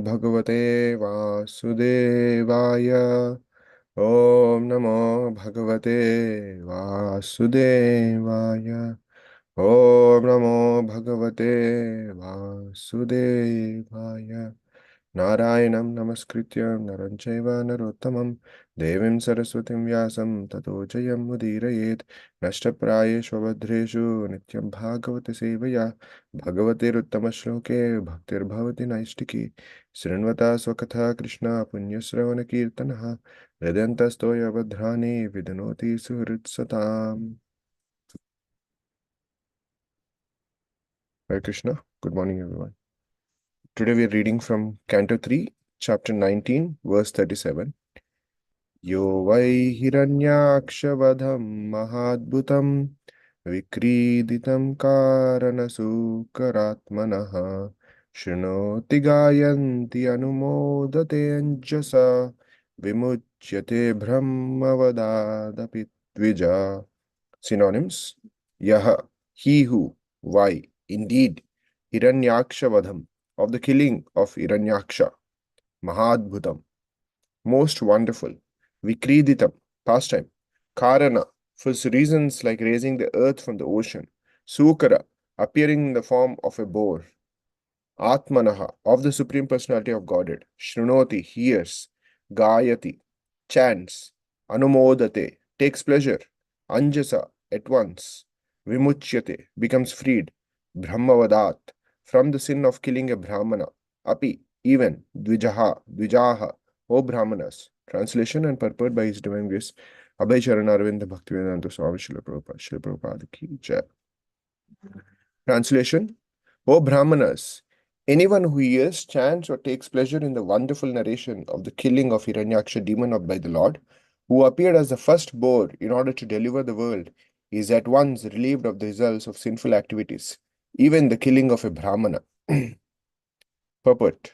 भगवते वासुदेवाय। ओम नमो भगवते वासुदेवाय। ओम नमो भगवते वासुदेवाय। नारायणं नमस्कृत्य नरं चैव नरोत्तमं देवीं सरस्वतीं व्यासं ततो जयमुदीरयेत्। नष्टप्रायेषु भद्रेषु नित्यं भागवत सेवया भगवतेरुत्तमश्लोके भक्तिर्भवति नैष्टिकी। शृण्वता स्वकथा Krishna पुण्यश्रवणकीर्तनः हृदयन्तस्तोयभद्राणि विदनोति सुहृत्सताम्। Hare Krishna. Good morning, everyone. Today we are reading from Canto 3, Chapter 19, verse 37. यो वै हिरण्याक्षवधं महाद्भुतं विक्रीडितं कारणसूकरात्मनः शृणोति गायन्ति अनुमोदते अञ्जसा विमुच्यते ब्रह्मवदादपि Dwija. Synonyms: Yah, he who, why, indeed, Hiranyakshavadham, of the killing of Hiranyaksha, Mahadbhutam, most wonderful, Vikriditam, pastime, Karana, for reasons like raising the earth from the ocean, Sukara, appearing in the form of a boar, Atmanaha, of the Supreme Personality of Godhead, Shrunoti, hears, Gayati, chants, Anumodate, takes pleasure, Anjasa, at once, Vimuchyate, becomes freed, Brahmavadat, from the sin of killing a Brahmana, Api, even, Dvijaha, O Brahmanas. Translation and purport by His Divine Grace, Abhay Charan Arvind Bhaktivedanta Swami Srila Prabhupada, Srila Prabhupada ki Jai. Translation: O Brahmanas, anyone who hears, chants, or takes pleasure in the wonderful narration of the killing of Hiranyaksha demon by the Lord, who appeared as the first boar in order to deliver the world, is at once relieved of the results of sinful activities, even the killing of a Brahmana. Purport: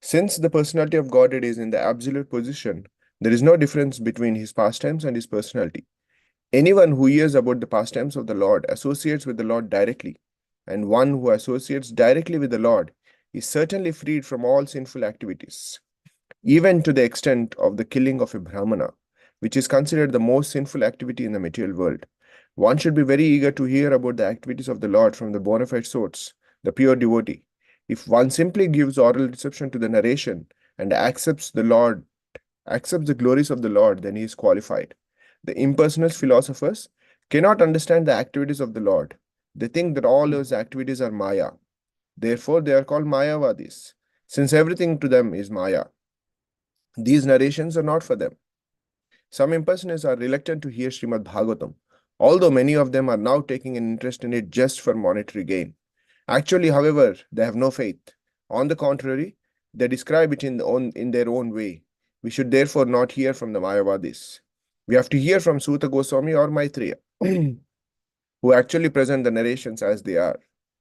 since the personality of Godhead is in the absolute position, there is no difference between his pastimes and his personality. Anyone who hears about the pastimes of the Lord associates with the Lord directly, and one who associates directly with the Lord is certainly freed from all sinful activities, even to the extent of the killing of a Brahmana, which is considered the most sinful activity in the material world. One should be very eager to hear about the activities of the Lord from the bona fide source, the pure devotee. If one simply gives oral reception to the narration and accepts the glories of the Lord, then he is qualified. The impersonal philosophers cannot understand the activities of the Lord. They think that all those activities are Maya. Therefore, they are called Mayavadis, since everything to them is Maya. These narrations are not for them. Some impersonalists are reluctant to hear Srimad Bhagavatam, although many of them are now taking an interest in it just for monetary gain. Actually, however, they have no faith. On the contrary, they describe it in their own way. We should therefore not hear from the Mayavadis. We have to hear from Suta Goswami or Maitreya, who actually present the narrations as they are,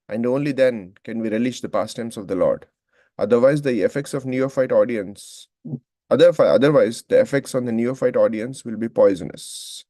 and only then can we relish the pastimes of the Lord. Otherwise, the effects on the neophyte audience will be poisonous.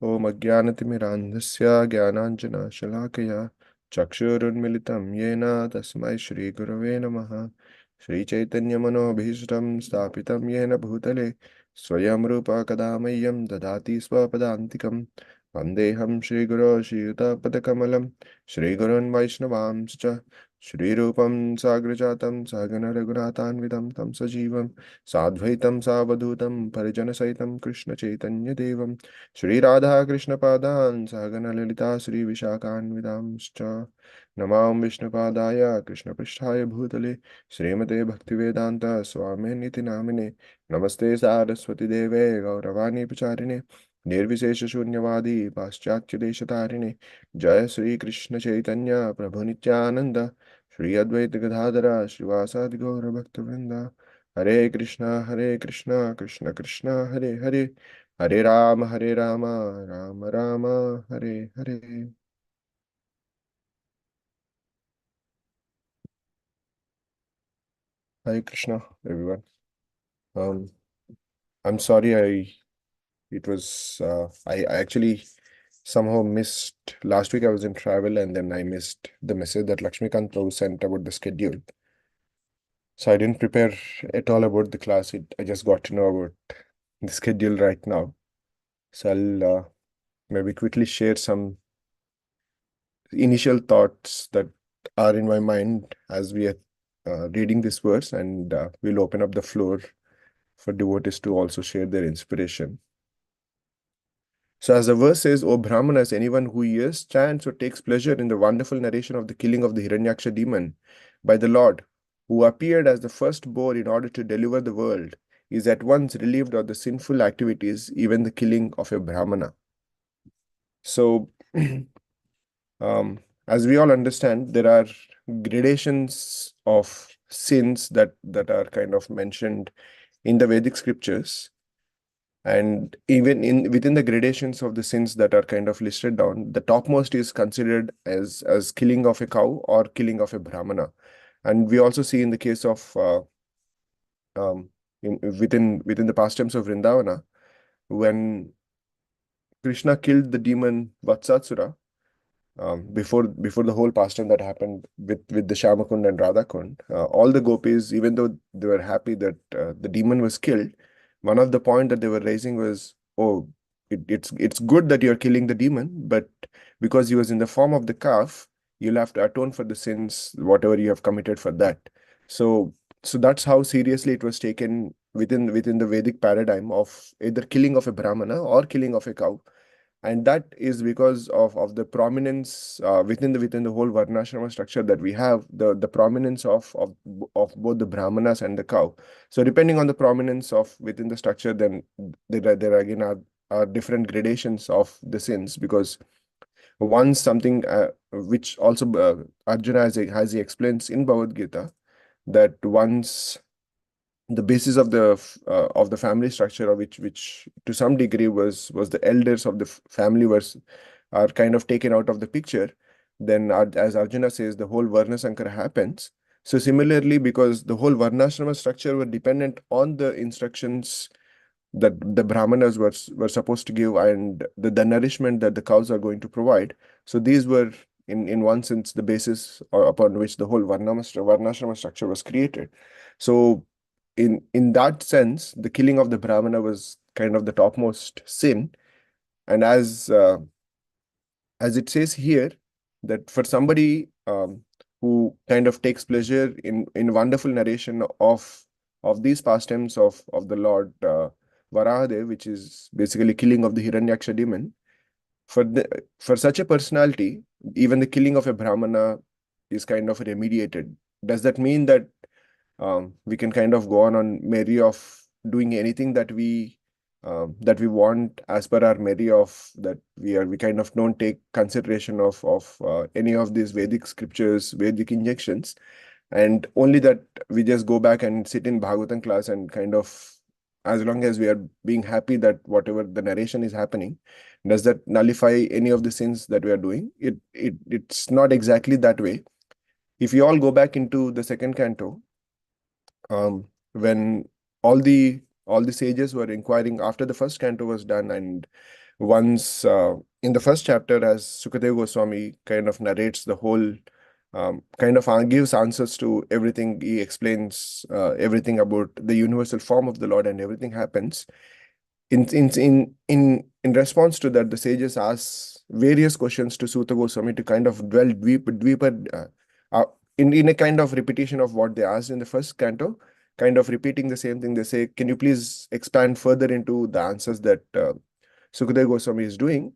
Om Ajnanatimirandhasya Jnananjana Shalakaya Chakshurunmilitam Yena Tasmai Shri Gurave Namaha. Shri Chaitanya Manobhishtam Stapitam Yena Bhutale Swayam Rupa Kadamayam Dadati Swapadantikam Vandeham Shri Guru Shri Padakamalam Shri Gurun Vaishnavamscha Shri Rupam Sagrajatam Sagana Raghunathanvidam Tam Sajivam Sadvaitam Savadutam Parijana Saitam Krishna Chaitanya Devam Shri Radha Krishna Padan Sagana Lalita Shri Vishakhanvidamscha Namam Vishnupadaya Krishna Pristhaya Bhutale Srimate Bhaktivedanta Swami Niti Namine Namaste Saraswati Deve Gauravani Pacharine Nirvishesha Shunyavadi Paschatya Deshatarine Jaya Shri Krishna Chaitanya Prabhu Nityananda Shri Advaita Gadadhara Srivasadi Gaura Bhaktivinoda Hare Krishna Krishna Krishna Hare Hare Hare Rama, Rama Rama, Hare Hare. Hare Krishna, everyone. I'm sorry. I actually somehow missed last week. I was in travel, and then I missed the message that Lakshmikant Prabhu sent about the schedule. So I didn't prepare at all about the class. I just got to know about the schedule right now. So I'll maybe quickly share some initial thoughts that are in my mind as we are reading this verse, and we'll open up the floor for devotees to also share their inspiration. So, as the verse says, O Brahmanas, anyone who hears, chants, or takes pleasure in the wonderful narration of the killing of the Hiranyaksha demon by the Lord, who appeared as the firstborn in order to deliver the world, is at once relieved of the sinful activities, even the killing of a Brahmana. So, as we all understand, there are gradations of sins that are kind of mentioned in the Vedic scriptures, and even in within the gradations of the sins that are kind of listed down, the topmost is considered as killing of a cow or killing of a Brahmana. And we also see in the case of within the pastimes of Vrindavana, when Krishna killed the demon Vatsasura, before the whole pastime that happened with the Shamakund and Radhakund, all the gopis, even though they were happy that the demon was killed, one of the point that they were raising was, oh, it's good that you're killing the demon, but because he was in the form of the calf, you'll have to atone for the sins, whatever you have committed for that. So so that's how seriously it was taken within the Vedic paradigm of either killing of a Brahmana or killing of a cow. And that is because of the prominence within the whole varnashrama structure that we have, the prominence of both the brahmanas and the cow. So depending on the prominence of within the structure, then there again are different gradations of the sins, because once something which also Arjuna has he explains in Bhagavad Gita, that once the basis of the family structure, of which to some degree was the elders of the family was are kind of taken out of the picture, then as Arjuna says, the whole Varna Sankara happens. So similarly, because the whole Varnashrama structure were dependent on the instructions that the Brahmanas were supposed to give, and the nourishment that the cows are going to provide. So these were in one sense the basis upon which the whole Varnashrama structure was created. So in that sense, the killing of the Brahmana was kind of the topmost sin. And as it says here, that for somebody who kind of takes pleasure in wonderful narration of these pastimes of the Lord Varahadev, which is basically killing of the Hiranyaksha demon, for such a personality, even the killing of a Brahmana is kind of remediated. Does that mean that we can kind of go on merry of doing anything that we want as per our merry of that we kind of don't take consideration of any of these Vedic scriptures, Vedic injections, and only that we just go back and sit in Bhagavatam class and kind of, as long as we are being happy that whatever the narration is happening, does that nullify any of the sins that we are doing? It's not exactly that way. If you all go back into the second canto, when all the sages were inquiring after the first canto was done, and once in the first chapter, as Sukadeva Goswami kind of narrates the whole, kind of gives answers to everything. He explains everything about the universal form of the Lord, and everything happens. In response to that, the sages ask various questions to Suta Goswami to kind of dwell deeper in a kind of repetition of what they asked in the first canto, kind of repeating the same thing. They say, can you please expand further into the answers that Sukadeva Goswami is doing?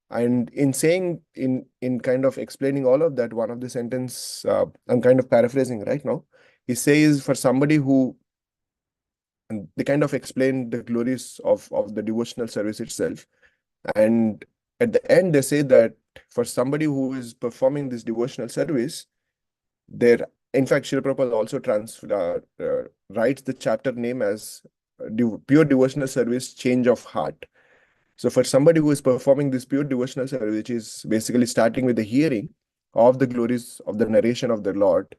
And in saying, in kind of explaining all of that, one of the sentence, I'm kind of paraphrasing right now, he says, for somebody who, and they kind of explain the glories of the devotional service itself. And at the end, they say that for somebody who is performing this devotional service, there, in fact, Srila Prabhupada also writes the chapter name as Pure Devotional Service Change of Heart. So for somebody who is performing this pure devotional service, which is basically starting with the hearing of the glories of the narration of the Lord,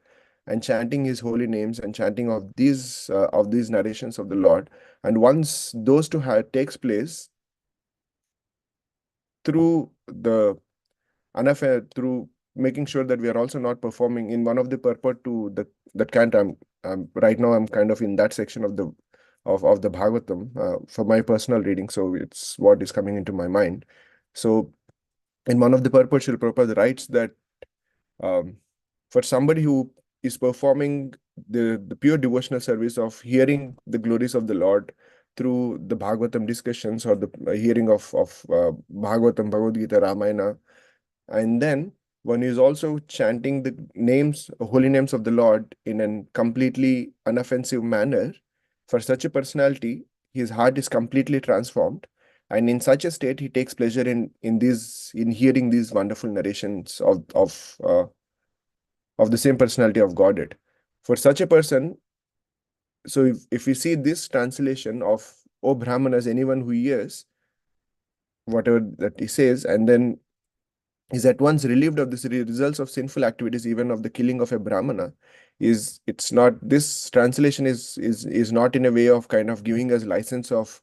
and chanting his holy names and chanting of these narrations of the Lord, and once those two takes place, through through making sure that we are also not performing in one of the purport to that can't. I'm right now I'm kind of in that section of the Bhagavatam for my personal reading, so it's what is coming into my mind. So in one of the purport, Srila Prabhupada writes that um, for somebody who is performing the pure devotional service of hearing the glories of the Lord through the Bhagavatam discussions or the hearing of Bhagavatam, Bhagavad Gita, Ramayana, and then one is also chanting the names, holy names of the Lord in a completely unoffensive manner. For such a personality, his heart is completely transformed, and in such a state, he takes pleasure in hearing these wonderful narrations of the same personality of Godhead. For such a person, so if we see this translation of O Brahmanas, anyone who hears whatever that he says, and then is at once relieved of the results of sinful activities, even of the killing of a Brahmana, it's not, this translation is not in a way of kind of giving us license of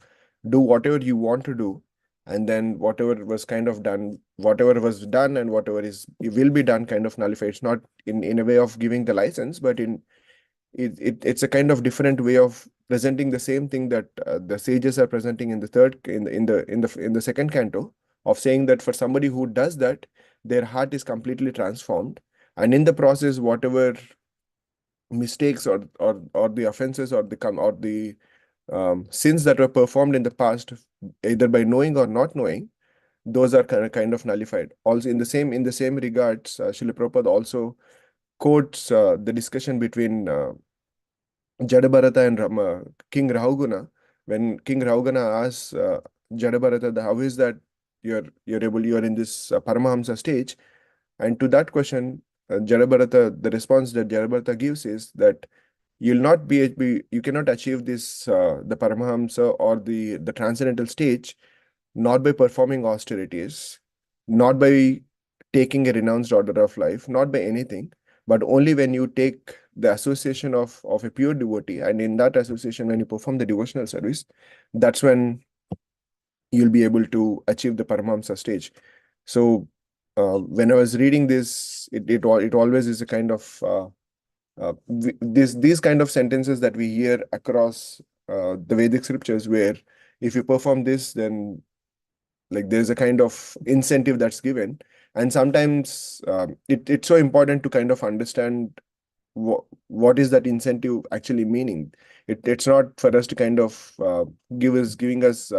do whatever you want to do, and then whatever was kind of done, whatever was done and whatever is it will be done kind of nullified. It's not in a way of giving the license, but it's a kind of different way of presenting the same thing that the sages are presenting in the third in the second canto, of saying that for somebody who does that, their heart is completely transformed, and in the process whatever mistakes or the offenses or the sins that were performed in the past, either by knowing or not knowing, those are kind of nullified. Also in the same regards, Srila Prabhupada also quotes the discussion between Jadabharata and King Rahuguna, when King Rahuguna asks Jadabharata, how is that you're in this Paramahamsa stage? And to that question, Jadabharata, the response that Jadabharata gives is that you'll not you cannot achieve this the Paramahamsa or the transcendental stage, not by performing austerities, not by taking a renounced order of life, not by anything, but only when you take the association of a pure devotee, and in that association, when you perform the devotional service, that's when you'll be able to achieve the Paramahamsa stage. So, when I was reading this, it always is a kind of these kind of sentences that we hear across the Vedic scriptures, where if you perform this, then like there's a kind of incentive that's given, and sometimes it's so important to kind of understand what is that incentive actually meaning. It's not for us to kind of giving us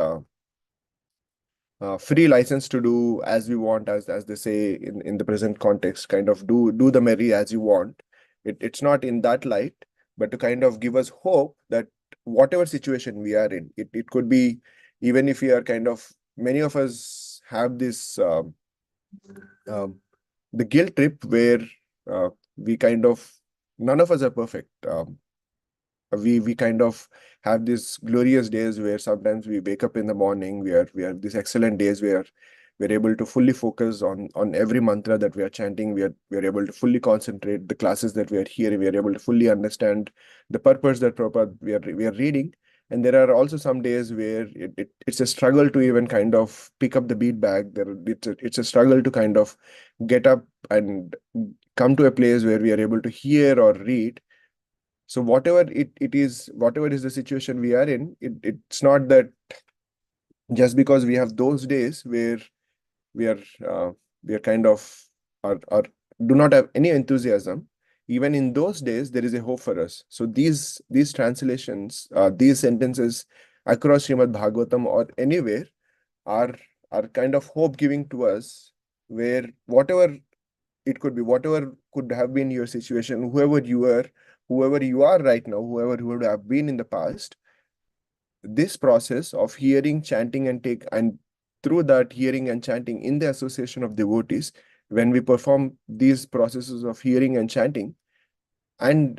free license to do as we want, as they say in the present context, kind of do the merry as you want. It's not in that light, but to kind of give us hope that whatever situation we are in, it could be, even if we are kind of, many of us have this um, the guilt trip where we kind of, none of us are perfect. We kind of have these glorious days where sometimes we wake up in the morning, we are these excellent days where we're able to fully focus on every mantra that we are chanting, we are able to fully concentrate the classes that we are hearing, we are able to fully understand the purpose that Prabhupada we are reading. And there are also some days where it's a struggle to even kind of pick up the beat back. It's a struggle to kind of get up and come to a place where we are able to hear or read. So it is, whatever is the situation we are in, it's not that just because we have those days where we are uh, we are kind of or do not have any enthusiasm, even in those days there is a hope for us. So these translations, these sentences across Srimad Bhagavatam or anywhere are kind of hope giving to us, where whatever it could be, whatever could have been your situation, whoever you are right now, whoever you would have been in the past, this process of hearing, chanting, and through that hearing and chanting in the association of devotees, when we perform these processes of hearing and chanting, and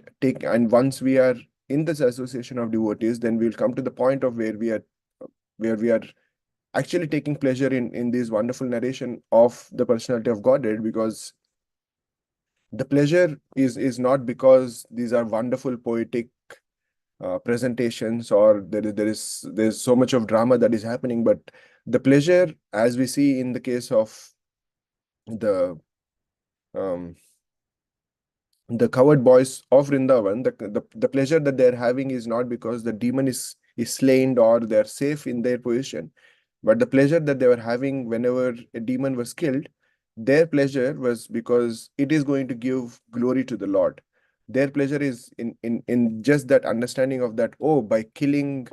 once we are in this association of devotees, then we'll come to the point of where we are actually taking pleasure in this wonderful narration of the personality of Godhead, because the pleasure is not because these are wonderful poetic presentations, or there's so much of drama that is happening, but The pleasure, as we see in the case of the um, the coward boys of Vrindavan, the pleasure that they're having is not because the demon is slain or they're safe in their position, but the pleasure that they were having whenever a demon was killed, their pleasure was because it is going to give glory to the Lord. Their pleasure is in just that understanding of that, oh, by killing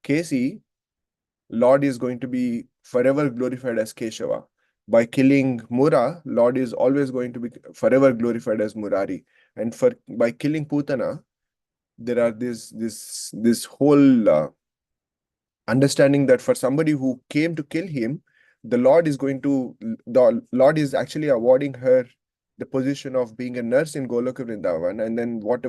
Casey, Lord is going to be forever glorified as Keshava. By killing Mura, Lord is always going to be forever glorified as Murari. And for by killing Putana, there are this whole understanding that for somebody who came to kill him, the Lord is actually awarding her the position of being a nurse in Goloka Vrindavan. And then what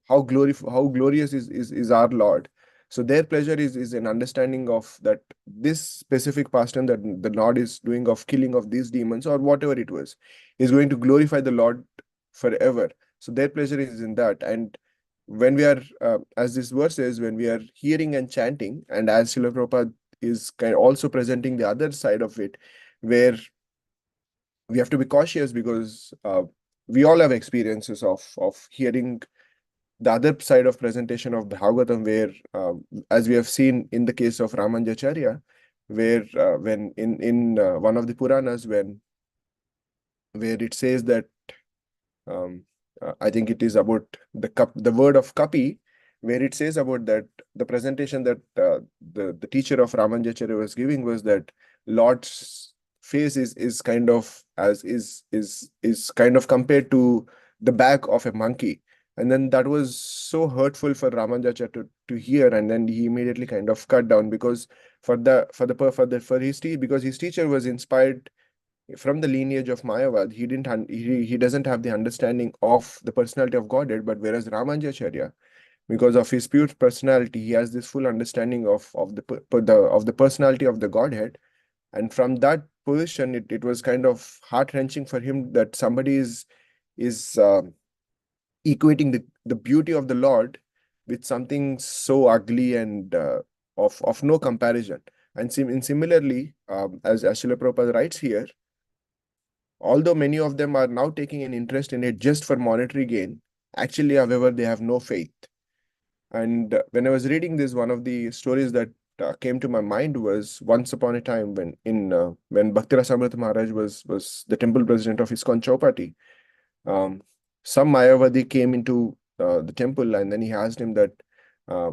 how glorious is our Lord. So their pleasure is an understanding of that this specific pastime that the Lord is doing of killing of these demons or whatever it was is going to glorify the Lord forever. So their pleasure is in that. And when we are, as this verse says, when we are hearing and chanting, and as Srila Prabhupada is kind of also presenting the other side of it, where we have to be cautious because we all have experiences of hearing the other side of presentation of Bhagavatam, where, as we have seen in the case of Ramanjacharya, where when in one of the Puranas, where it says that um, I think it is about the word of Kapi, where it says about that the presentation that the teacher of Ramanjacharya was giving was that Lord's face is kind of is kind of compared to the back of a monkey. And then that was so hurtful for Ramanjacharya to hear, and then he immediately kind of cut down because for his because his teacher was inspired from the lineage of Mayavad. He doesn't have the understanding of the personality of Godhead, but whereas Ramanjacharya, because of his pure personality, he has this full understanding of the personality of the Godhead. And from that position, it was kind of heart-wrenching for him that somebody is equating the beauty of the Lord with something so ugly and of no comparison. And similarly, as Srila Prabhupada writes here, although many of them are now taking an interest in it just for monetary gain, actually, however, they have no faith. And when I was reading this, one of the stories that came to my mind was once upon a time when Bhakti Rasamrita Maharaj was the temple president of ISKCON Chowpatty. Some Mayavadi came into the temple, and then he asked him that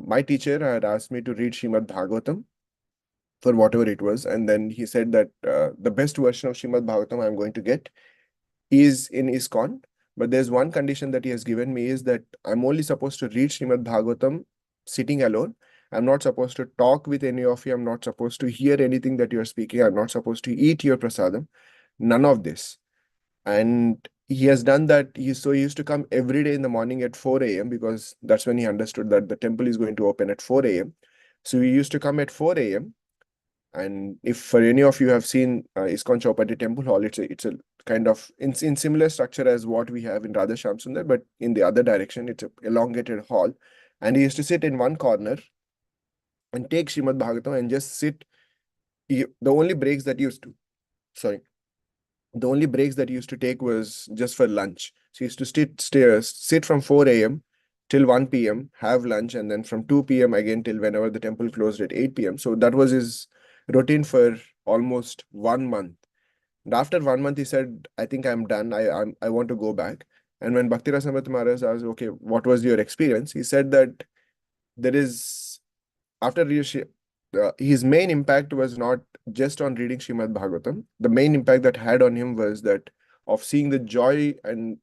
my teacher had asked me to read Srimad Bhagavatam for whatever it was, and then he said that the best version of Srimad Bhagavatam I'm going to get is in ISKCON, but there's one condition that he has given me is that I'm only supposed to read Srimad Bhagavatam sitting alone. I'm not supposed to talk with any of you. I'm not supposed to hear anything that you're speaking. I'm not supposed to eat your prasadam. None of this. And he has done that. He used to come every day in the morning at 4 a.m. because that's when he understood that the temple is going to open at 4 a.m. So he used to come at 4 a.m. And if for any of you have seen ISKCON Chowpatty Temple Hall, it's a kind of in similar structure as what we have in Radha Shyam Sundar, but in the other direction, it's a elongated hall. And he used to sit in one corner and take Srimad Bhagavatam and just sit. The only breaks that he used to, sorry, the only breaks that he used to take was just for lunch. So he used to sit from 4 a.m. till 1 p.m., have lunch, and then from 2 p.m. again till whenever the temple closed at 8 p.m. So that was his routine for almost 1 month. And after 1 month, he said, "I think I'm done. I want to go back." And when Bhakti Rasamrita Maharaj asked, "Okay, what was your experience?" He said that there is after his main impact was not just on reading Srimad Bhagavatam. The main impact that had on him was that of seeing the joy and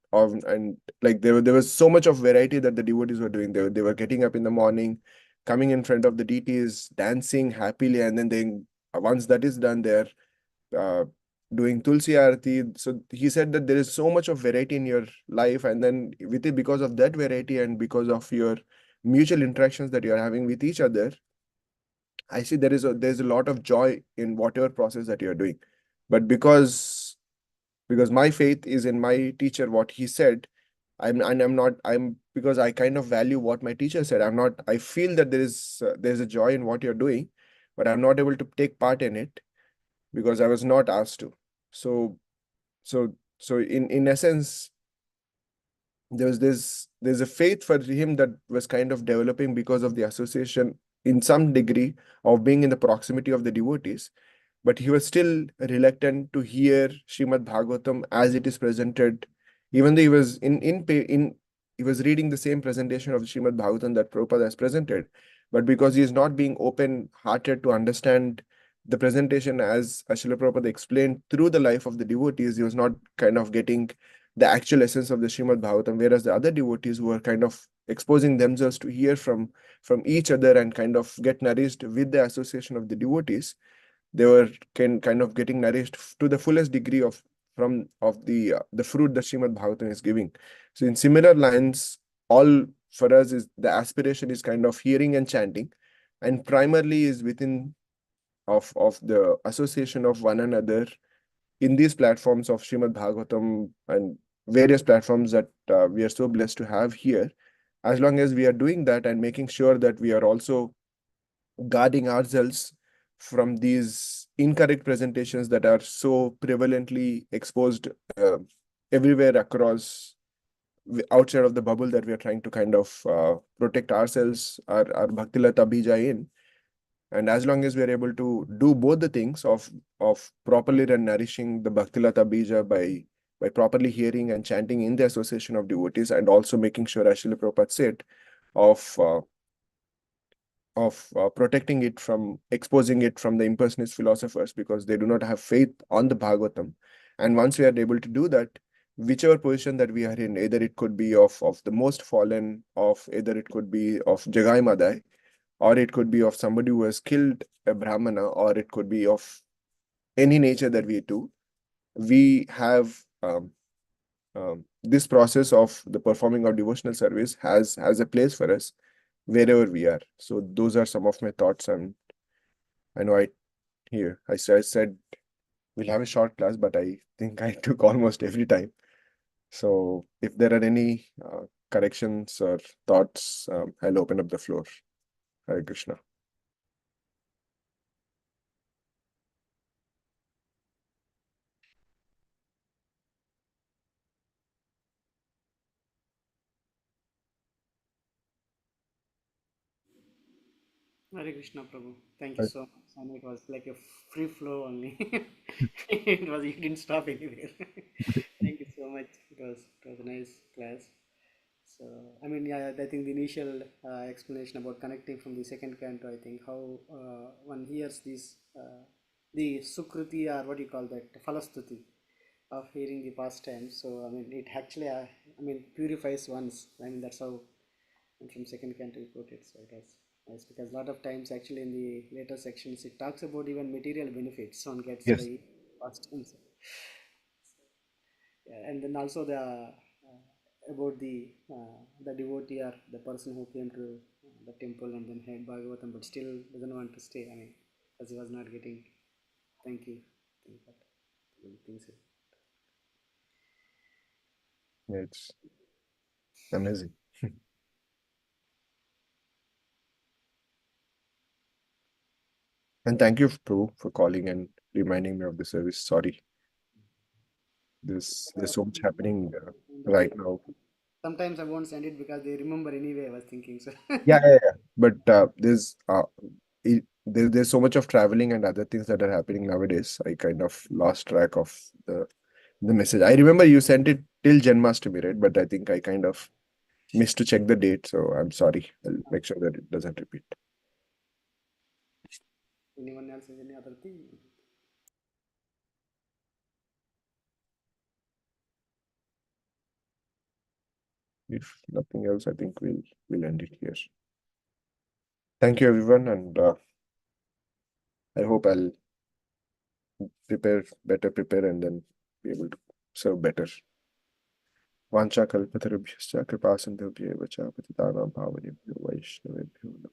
like there was so much of variety that the devotees were doing. They were getting up in the morning, coming in front of the deities, dancing happily, and then once that is done, they're uh, doing Tulsi Arati. So he said that there is so much of variety in your life, and then with it, because of that variety and because of your mutual interactions that you are having with each other, I see there's a lot of joy in whatever process that you're doing. But because my faith is in my teacher, what he said, I'm not I'm because I kind of value what my teacher said. I feel that there's a joy in what you're doing. but I'm not able to take part in it because I was not asked to. So, in essence, there's a faith for him that was kind of developing because of the association in some degree of being in the proximity of the devotees, but he was still reluctant to hear Srimad Bhagavatam as it is presented, even though he was he was reading the same presentation of Srimad Bhagavatam that Prabhupada has presented, but because he is not being open-hearted to understand the presentation as Srila Prabhupada explained through the life of the devotees, he was not kind of getting the actual essence of the Srimad Bhagavatam, whereas the other devotees who were kind of exposing themselves to hear from each other and kind of get nourished with the association of the devotees, they were kind of getting nourished to the fullest degree of the fruit that Srimad Bhagavatam is giving. So in similar lines, all for us is the aspiration is kind of hearing and chanting, and primarily is within of the association of one another in these platforms of Srimad Bhagavatam and various platforms that we are so blessed to have here. As long as we are doing that and making sure that we are also guarding ourselves from these incorrect presentations that are so prevalently exposed everywhere across outside of the bubble that we are trying to kind of protect ourselves, our Bhaktilata Bija in. And as long as we are able to do both the things of properly and nourishing the Bhaktilata Bija by properly hearing and chanting in the association of devotees, and also making sure, as Srila Prabhupada said, of protecting it from exposing it from the impersonalist philosophers, because they do not have faith on the Bhagavatam. And once we are able to do that, whichever position that we are in, either it could be of the most fallen, of either it could be of Jagai Madai, or it could be of somebody who has killed a Brahmana, or it could be of any nature that we do, we have this process of the performing of devotional service has a place for us wherever we are. So those are some of my thoughts, and I know I said we'll have a short class, but I think I took almost every time. So if there are any corrections or thoughts, I'll open up the floor. Hare Krishna. Hare Krishna, Prabhu. Thank you so much. And it was like a free flow only. It was, you didn't stop anywhere. Thank you so much. It was a nice class. So, I mean, yeah, I think the initial explanation about connecting from the second canto, I think how one hears this, the Sukruti, or what do you call that, Falastuti of hearing the past times. So, I mean, it actually, I mean, purifies one's. I mean, that's how, and from second canto we put it. So it was nice because a lot of times, actually, in the later sections, it talks about even material benefits one gets Yes. by past times. Yeah, and then also about the devotee or the person who came to the temple and then had Bhagavatam but still doesn't want to stay. I mean, because he was not getting. Thank you. Think that things. Yeah, it's amazing. And thank you, Prabhu, for calling and reminding me of the service. Sorry, there's so much happening right now. Sometimes I won't send it because they remember anyway. I was thinking so. Yeah. But there's so much of traveling and other things that are happening nowadays. I kind of lost track of the message. I remember you sent it till Janmashtami, right? But I think I kind of missed to check the date, so I'm sorry. I'll make sure that it doesn't repeat. Anyone else has any other thing? If nothing else, I think we'll end it here. Thank you, everyone, and I hope I'll prepare, and then be able to serve better. Vancha kalpatarubhyascha kripasinubhyo vacha patitanam pavanebhyo vaishnavebhyo namo.